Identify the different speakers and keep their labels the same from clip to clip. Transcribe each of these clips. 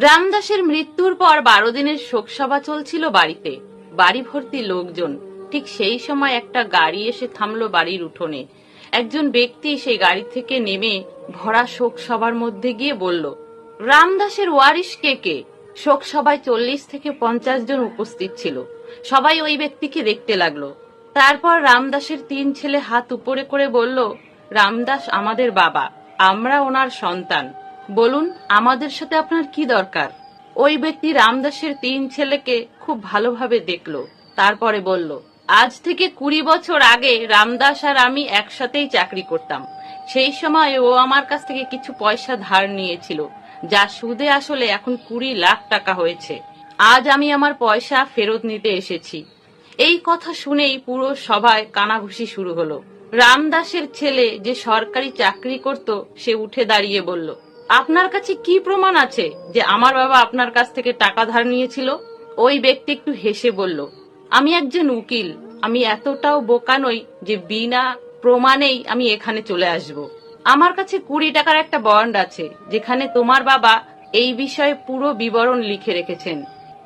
Speaker 1: রামদাসের মৃত্যুর পর 12 দিনের শোকসভা চলছিল বাড়িতে। বাড়ি ভর্তি লোকজন। ঠিক সেই সময় একটা গাড়ি এসে থামলো বাড়ির উঠোনে। একজন ব্যক্তি সেই গাড়ি থেকে নেমে ভরা শোকসভার মধ্যে গিয়ে বলল, রামদাসের ওয়ারিশ কে কে? শোকসভায় 40 থেকে 50 জন উপস্থিত ছিল। সবাই ওই ব্যক্তিকে দেখতে লাগলো। তারপর রামদাসের 3 ছেলে হাত উপরে করে বলল, রামদাস আমাদের বাবা, আমরা ওনার সন্তান। বলুন, আমাদের সাথে আপনার কি দরকার? ওই ব্যক্তি রামদাসের 3 ছেলেকে খুব ভালোভাবে দেখলো। তারপরে বলল, আজ থেকে 20 বছর আগে রামদাস আর আমি একসাথেই চাকরি করতাম। সেই সময় ও আমার কাছ থেকে কিছু পয়সা ধার নিয়েছিল, যা সুদে আসলে এখন 20 লাখ টাকা হয়েছে। আজ আমি আমার পয়সা ফেরত নিতে এসেছি। এই কথা শুনেই পুরো সভায় কানাঘুষি শুরু হলো। রামদাসের ছেলে যে সরকারি চাকরি করত, সে উঠে দাঁড়িয়ে বলল, আপনার কাছে কি প্রমাণ আছে যে আমার বাবা আপনার কাছ থেকে টাকা ধার নিয়েছিল? ওই ব্যক্তি একটু হেসে বলল, আমি একজন উকিল। আমি এতটাও বোকা নই যে বিনা প্রমাণেই আমি এখানে চলে আসব। আমার কাছে 20 টাকার একটা বন্ড আছে, যেখানে তোমার বাবা এই বিষয়ে পুরো বিবরণ লিখে রেখেছেন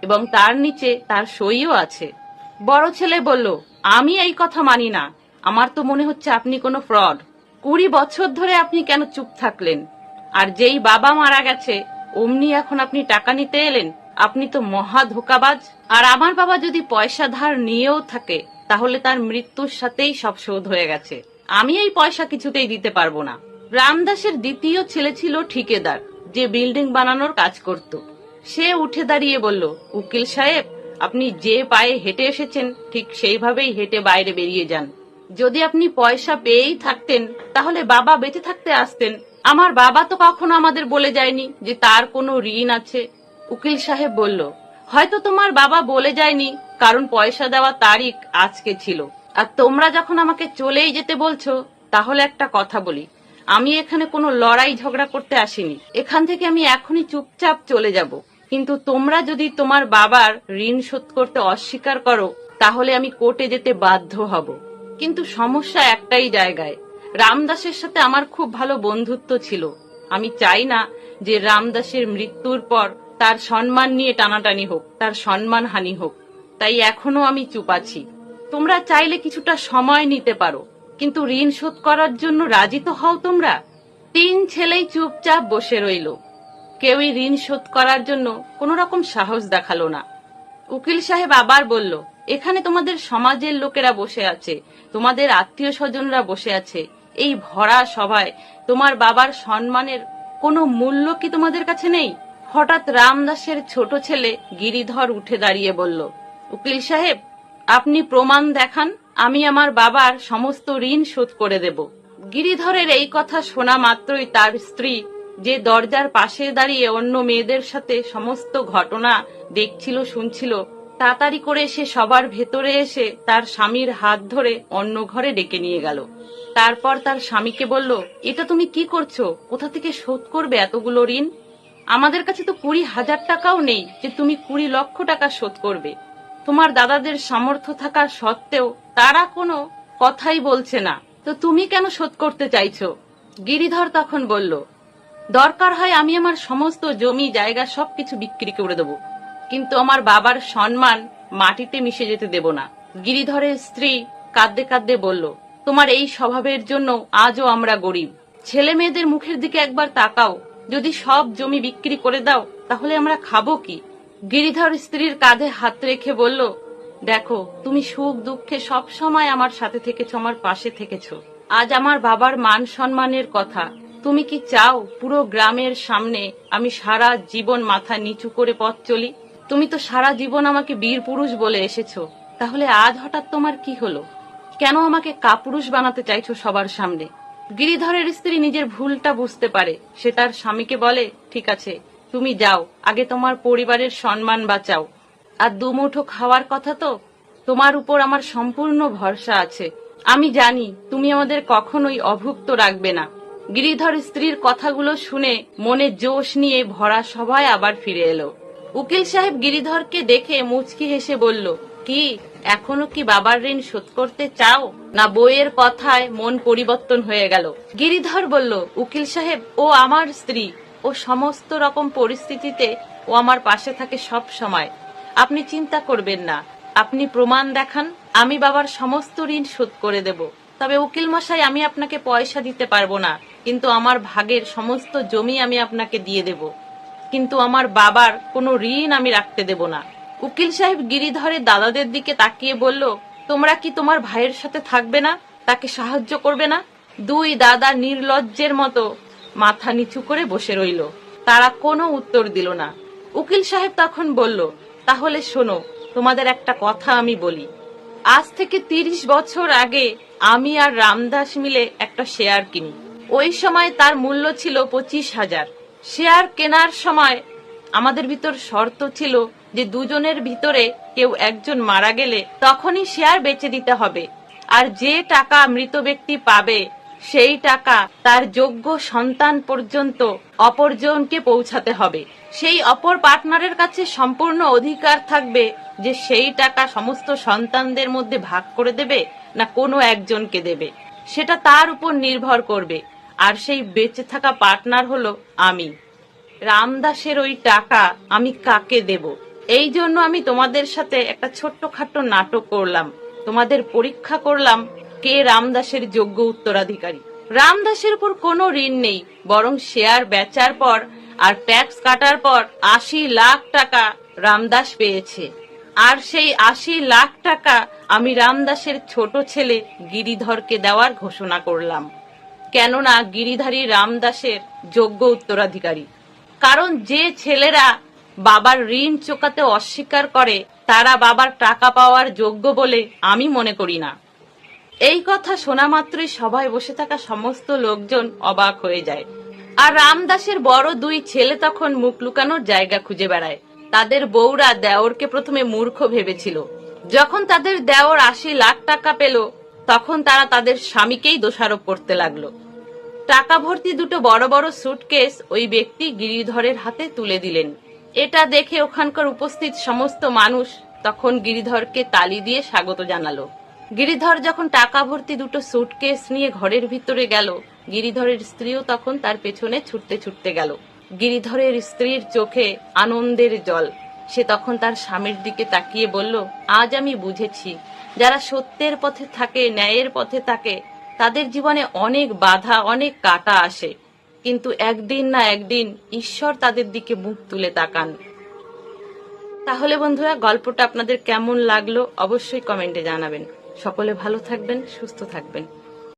Speaker 1: এবং তার নিচে তার সইও আছে। বড় ছেলে বলল, আমি এই কথা মানি না। আমার তো মনে হচ্ছে আপনি কোনো ফ্রড। 20 বছর ধরে আপনি কেন চুপ থাকলেন? আর যেই বাবা মারা গেছে অমনি এখন আপনি টাকা নিতে এলেন? আপনি তো মহা ধোঁকাবাজ। আর আমার বাবা যদি পয়সা ধার নিয়েও থাকে, তাহলে তার মৃত্যুর সাথেই সব শোধ হয়ে গেছে। আমি এই পয়সা কিছুতেই দিতে পারবো না। রামদাসের দ্বিতীয় ছেলে ছিল ঠিকাদার, যে বিল্ডিং বানানোর কাজ করত। সে উঠে দাঁড়িয়ে বলল, উকিল সাহেব, আপনি যে পায়ে হেঁটে এসেছেন ঠিক সেইভাবেই হেঁটে বাইরে বেরিয়ে যান। যদি আপনি পয়সা পেয়েই থাকতেন, তাহলে বাবা বেঁচে থাকতে আসতেন। আমার বাবা তো কখনো আমাদের বলে যায়নি যে তার কোনো ঋণ আছে। উকিল সাহেব বলল, হয়তো তোমার বাবা বলে যায়নি, কারণ পয়সা দেওয়া তারিখ আজকে ছিল। আর তোমরা যখন আমাকে চলেই যেতে বলছো, তাহলে একটা কথা বলি, আমি এখানে কোনো লড়াই ঝগড়া করতে আসিনি। এখান থেকে আমি এখনই চুপচাপ চলে যাব। কিন্তু তোমরা যদি তোমার বাবার ঋণ শোধ করতে অস্বীকার করো, তাহলে আমি কোর্টে যেতে বাধ্য হব। কিন্তু সমস্যা একটাই জায়গায়, রামদাসের সাথে আমার খুব ভালো বন্ধুত্ব ছিল। আমি চাই না যে রামদাসের মৃত্যুর পর তার সম্মান নিয়ে টানাটানি হোক, তার সম্মান হানি হোক। তাই এখনো আমি চুপ আছি। তোমরা চাইলে কিছুটা সময় নিতে পারো, কিন্তু ঋণ শোধ করার জন্য রাজি তো হও তোমরা। 3 ছেলেই চুপচাপ বসে রইল। কেউই ঋণ শোধ করার জন্য কোনো রকম সাহস দেখালো না। উকিল সাহেব আবার বলল, এখানে তোমাদের সমাজের লোকেরা বসে আছে, তোমাদের আত্মীয় স্বজনরা বসে আছে। এই ভরা সভায় তোমার বাবার সম্মানের কোনো মূল্য কি তোমাদের কাছে নেই? হঠাৎ রামদাসের ছোট ছেলে গিরিধর উঠে দাঁড়িয়ে বলল, উকিল সাহেব, আপনি প্রমাণ দেখান, আমি আমার বাবার সমস্ত ঋণ শোধ করে দেব। গিরিধরের এই কথা শোনা মাত্রই তার স্ত্রী, যে দরজার পাশে দাঁড়িয়ে অন্য মেয়েদের সাথে সমস্ত ঘটনা দেখছিল শুনছিল, তাড়াতাড়ি করে সে সবার ভেতরে এসে তার স্বামীর হাত ধরে অন্য ঘরে ডেকে নিয়ে গেল। তারপর তার স্বামীকে বলল, এটা তুমি কি করছো? কোথা থেকে শোধ করবে এতগুলো ঋণ? আমাদের কাছে তো 20,000 টাকাও নেই যে তুমি 20 লক্ষ টাকা শোধ করবে। তোমার দাদাদের সামর্থ্য থাকা সত্ত্বেও তারা কোনো কথাই বলছে না, তো তুমি কেন শোধ করতে চাইছো? গিরিধর তখন বলল, দরকার হয় আমি আমার সমস্ত জমি জায়গা সবকিছু বিক্রি করে দেব, কিন্তু আমার বাবার সম্মান মাটিতে মিশে যেতে দেব না। গিরিধরের স্ত্রী কাঁদতে কাঁদতে বলল, তোমার এই স্বভাবের জন্য আজও আমরা গরিব। ছেলে মেয়েদের মুখের দিকে একবার তাকাও। যদি সব জমি বিক্রি করে দাও, তাহলে আমরা খাবো কি? গিরিধর স্ত্রীর কাঁধে হাত রেখে বলল, দেখো, তুমি সুখ দুঃখে সব সময় আমার সাথে থেকেছো, আমার পাশে থেকেছো। আজ আমার বাবার মান সম্মানের কথা। তুমি কি চাও পুরো গ্রামের সামনে আমি সারা জীবন মাথা নিচু করে পথ চলি? তুমি তো সারা জীবন আমাকে বীর পুরুষ বলে এসেছো, তাহলে আজ হঠাৎ তোমার কি হলো? কেন আমাকে কাপুরুষ বানাতে চাইছো সবার সামনে? গিরিধরের স্ত্রী নিজের ভুলটা বুঝতে পারে। সে তার স্বামীকে বলে, ঠিক আছে, তুমি যাও, আগে তোমার পরিবারের সম্মান বাঁচাও। আর দুমুঠো খাওয়ার কথা তো, তোমার উপর আমার সম্পূর্ণ ভরসা আছে। আমি জানি তুমি আমাদের কখনোই অভুক্ত রাখবে না। গিরিধর স্ত্রীর কথাগুলো শুনে মনে জোশ নিয়ে ভরা সভায় আবার ফিরে এলো। উকিল সাহেব গিরিধরকে দেখে মুচকি হেসে বলল, কি এখনো কি বাবার ঋণ শোধ করতে চাও, না বইয়ের কথায় মন পরিবর্তন হয়ে গেল? গিরিধর বলল, উকিল সাহেব, ও আমার স্ত্রী, ও সমস্ত রকম পরিস্থিতিতে ও আমার পাশে থাকে সব সময়। আপনি চিন্তা করবেন না, আপনি প্রমাণ দেখান, আমি বাবার সমস্ত ঋণ শোধ করে দেব। তবে উকিল মশাই, আমি আপনাকে পয়সা দিতে পারবো না, কিন্তু আমার ভাগের সমস্ত জমি আমি আপনাকে দিয়ে দেব, কিন্তু আমার বাবার কোনো ঋণ আমি রাখতে দেব না। উকিল সাহেব গিরিধরের দাদাদের দিকে তাকিয়ে বলল, তোমরা কি তোমার ভাইয়ের সাথে থাকবে না, তাকে সাহায্য করবে না? দুই দাদা নির্লজ্জের মতো মাথা নিচু করে বসে রইল, তারা কোনো উত্তর দিল না। উকিল সাহেব তখন বলল, তাহলে শোনো, তোমাদের একটা কথা আমি বলি। আজ থেকে 30 বছর আগে আমি আর রামদাস মিলে একটা শেয়ার কিনি। ওই সময় তার মূল্য ছিল 25,000। শেয়ার কেনার সময় আমাদের ভিতর শর্ত ছিল যে দুজনের ভিতরে কেউ একজন মারা গেলে তখনই শেয়ার বেচে দিতে হবে, আর যে টাকা মৃত ব্যক্তি পাবে সেই টাকা তার যোগ্য সন্তান পর্যন্ত অপরজনকে পৌঁছাতে হবে। সেই অপর পার্টনারের কাছে সম্পূর্ণ অধিকার থাকবে যে সেই টাকা সমস্ত সন্তানদের মধ্যে ভাগ করে দেবে না কোনো একজনকে দেবে, সেটা তার উপর নির্ভর করবে। আর সেই বেঁচে থাকা পার্টনার হলো আমি। রামদাসের ওই টাকা আমি কাকে দেব? এই জন্য আমি তোমাদের সাথে একটা ছোট্টখাট্ট নাটক করলাম, তোমাদের পরীক্ষা করলাম কে রামদাসের যোগ্য উত্তরাধিকারী। রামদাসের উপর কোনো ঋণ নেই, বরং শেয়ার বেচার পর আর ট্যাক্স কাটার পর 80 লাখ টাকা রামদাস পেয়েছে। আর সেই 80 লাখ টাকা আমি রামদাসের ছোট ছেলে গিরিধরকে দেওয়ার ঘোষণা করলাম, কেননা গিরিধারী রামদাসের যোগ্য উত্তরাধিকারী। কারণ যে ছেলেরা বাবার ঋণ চোকাতে অস্বীকার করে তারা বাবার টাকা পাওয়ার যোগ্য বলে আমি মনে করি না। এই কথা শোনা মাত্রই সবাই বসে থাকা সমস্ত লোকজন অবাক হয়ে যায়। আর রামদাসের বড় দুই ছেলে তখন মুখ লুকানোর জায়গা খুঁজে বেড়ায়। তাদের বউরা দেওরকে প্রথমে মূর্খ ভেবেছিল। যখন তাদের দেওর 80 লাখ টাকা পেল তখন তারা তাদের স্বামীকেই দোষারোপ করতে লাগলো। টাকা ভর্তি দুটো বড় বড় সুটকেস ওই ব্যক্তি গিরিধরের হাতে তুলে দিলেন। এটা দেখে ওখানকার উপস্থিত সমস্ত মানুষ তখন গিরিধরকে তালি দিয়ে স্বাগত জানালো। গিরিধর যখন টাকা ভর্তি দুটো সুটকেস নিয়ে ঘরের ভিতরে গেল, গিরিধরের স্ত্রীও তখন তার পেছনে ছুটতে ছুটতে গেল। গিরিধরের স্ত্রীর চোখে আনন্দের জল। সে তখন তার স্বামীর দিকে তাকিয়ে বলল, আজ আমি বুঝেছি, যারা সত্যের পথে থাকে, ন্যায়ের পথে থাকে, তাদের জীবনে অনেক বাধা, অনেক কাটা আসে, কিন্তু একদিন না একদিন ঈশ্বর তাদের দিকে মুখ তুলে তাকান। তাহলে বন্ধুরা, গল্পটা আপনাদের কেমন লাগলো অবশ্যই কমেন্টে জানাবেন। সকলে ভালো থাকবেন, সুস্থ থাকবেন।